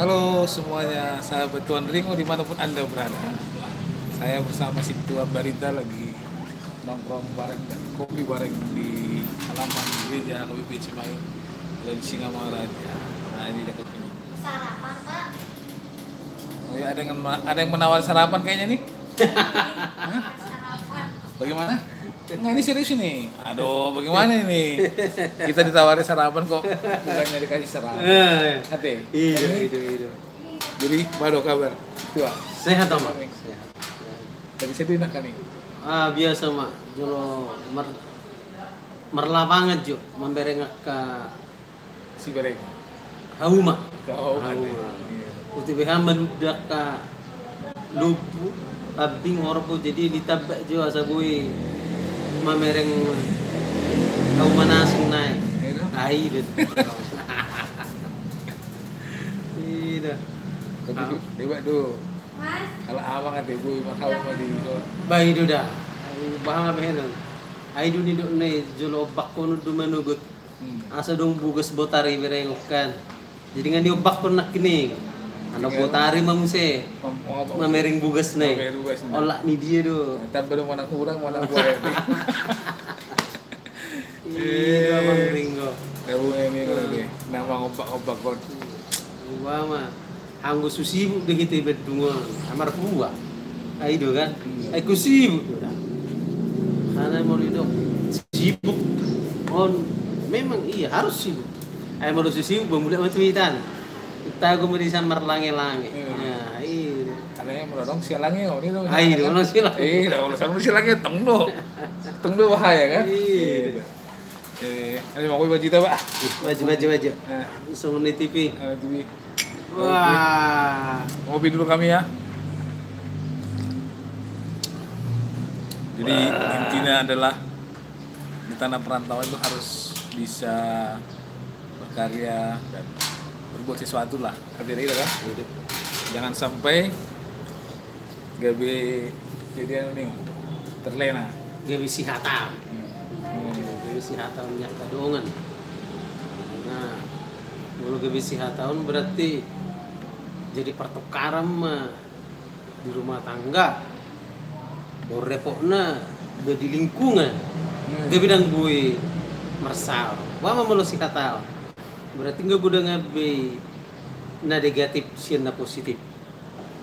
Halo semuanya, sahabat Tuan Ringo dimanapun Anda berada. Saya bersama si Tuan Barita lagi nongkrong bareng dan kopi bareng di halaman gereja KBP Cimahi dan Singamaraja. Nah ini dekat ini. Sarapan, Pak. Oh ya, ada yang menawar sarapan kayaknya nih. Hah? Sarapan. Bagaimana? Nggak, ini serius ini. Aduh, bagaimana ini? Kita ditawari sarapan kok bukannya dikasih sarapan. Hati. Iya. Jadi, baru kabar. Tua. Sehat dong, Mak. Sehat. Tadi saya enak kan nih. Biasa, Mak. Jolo merla banget, Jo. Membereng ke Si Bereng. hauma. Kau Hauma. Uti behaman udah ke lupu. Abing orpo jadi ditabak jo asa gue mamereng hauma nasing naik. Ai deh. Iya. Tapi dewa tuh. Mas, Kalau abang ada ibu makau di Baik itu dah. Bahang apa itu? Ai du ni do ne jolo bakko du manugut. Asa dong bugas botari berengokan. Jadi ngan di obak pun nak kini. Ano botari mamuse. Mamering bugas ne. Olak ni dia do. Tapi baru mana kurang mana boleh. Iya bang Ringo. Tahu ini lagi. Nama obak-obak kon. Mama. Anggo susibuk deh kita berdua. Amar buah. Ai do kan. Ai ku sibuk. Karena mau hidup sibuk. On memang iya harus sibuk. Ai mau sibuk bambulan matuitan. Kita gue mau disamar lange-lange. Ya, iya. Katanya merodong sialangnya oh ini dong. Ai do no sila. Kalau sama sialangnya tengdo. Tengdo bahaya kan? Iya. Ini mau baju kita, Pak. Baju. Nah, Langsung di TV. TV. Wah. Ngopi dulu kami ya. Jadi intinya adalah di tanah perantauan itu harus bisa berkarya dan berbuat sesuatu lah. Artinya itu kan. Jangan sampai gabe jadi nih terlena. Dia bisi hatam. Dia bisi hatam minyak kadongan. Nah, kalau dia bisi hatam berarti jadi pertukaran mah di rumah tangga. Baru repotna udah di lingkungan. Dia bilang gue mersal. Wah mau lo si hatam. Berarti nggak gue udah ngabe na negatif sian na positif.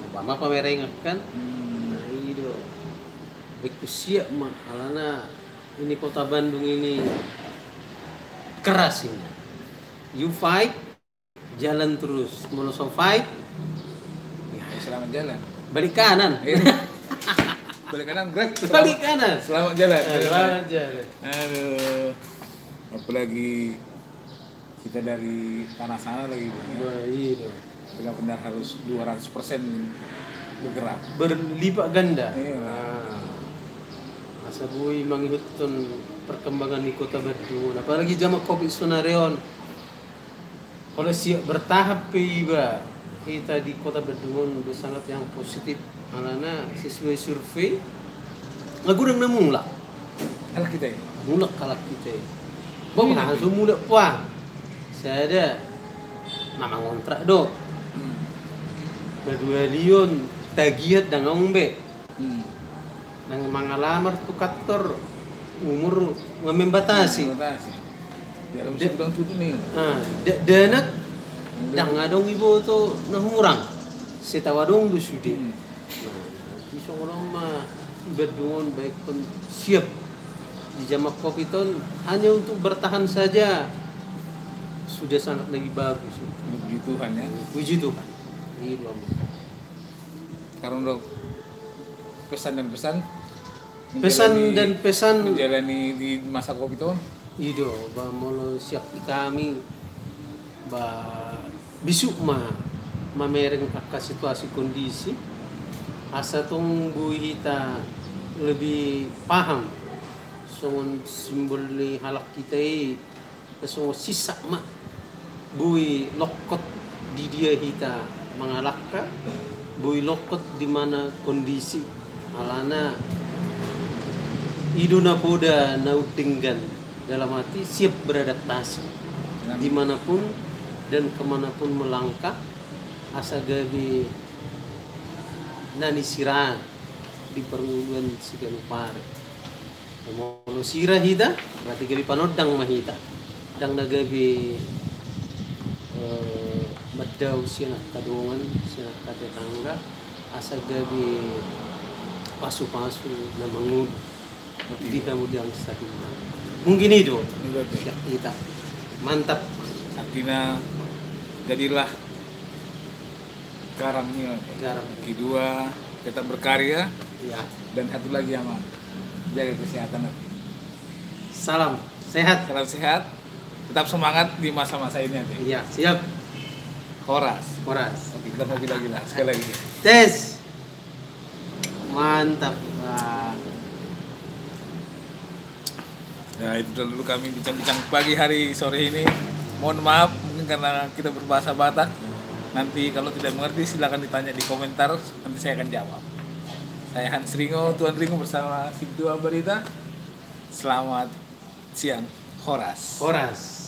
Mama pamereng kan? Nah itu baik siap mah karena ini kota Bandung ini keras ini. You fight, jalan terus. Mau so fight, Ya, selamat jalan. balik kanan. Balik kanan, Greg. Balik kanan. Selamat jalan. Selamat jalan. Aduh. Apalagi kita dari tanah sana lagi. Baik. Benar-benar harus 200% bergerak. Berlipat ganda. Iya. Asa bui mangihutun perkembangan di kota Bandung. Apalagi zaman Covid Sunareon. Kalau siap bertahap iba kita di kota Bandung udah sangat yang positif. Karena sesuai survei ngagudang na mula. Anak kita ya. Mula kalak kita. Bang langsung mula puang. Saya ada mama ngontrak do. Kedua lion tagiat dan ngombe. Nang mangalamar tu kantor umur membatasi. Ya, bisa bilang tuh nih. Danak dah ngadong ibu tu nahurang. Setawadong du sudi. Bisa orang mah berdungon baik pun siap di jamak kopi ton hanya untuk bertahan saja sudah sangat lagi bagus. Puji Tuhan ya. Puji Tuhan. Ini Karena udah pesan dan pesan. Menjalani di masa Covid itu. Ido, ba molo siap kami ba bisuk mamereng ka situasi kondisi asa tong buhita lebih paham songon simbol ni halak kita songon sisa ma bui lokot di dia hita mangalakka bui lokot di mana kondisi alana iduna poda nautinggan dalam hati siap beradaptasi dimanapun dan kemanapun melangkah asa gabi nani sira di peruluan Siganupar. Mono sira hita berarti gabi panodang mahita. Dang nagabi madaw siya kadungan siya katetangga asa gabi pasu-pasu na mangud di kemudian sa kita. Mungkin itu siya kita. Mantap. Artinya jadilah karangnya. Garam. Kedua, tetap berkarya, Ya. dan satu lagi yang jaga kesehatan. Salam sehat. Salam sehat, tetap semangat di masa-masa ini. Iya, siap. Horas. Horas. Oke, kita mau gila-gila sekali lagi. Tes. Mantap. Wah. Ya, itu dulu kami bincang-bincang pagi hari sore ini. Mohon maaf mungkin karena kita berbahasa Batak. Nanti kalau tidak mengerti silakan ditanya di komentar, nanti saya akan jawab. Saya Hans Ringo, Tuan Ringo bersama Sidua Barita. Selamat siang, Horas. Horas.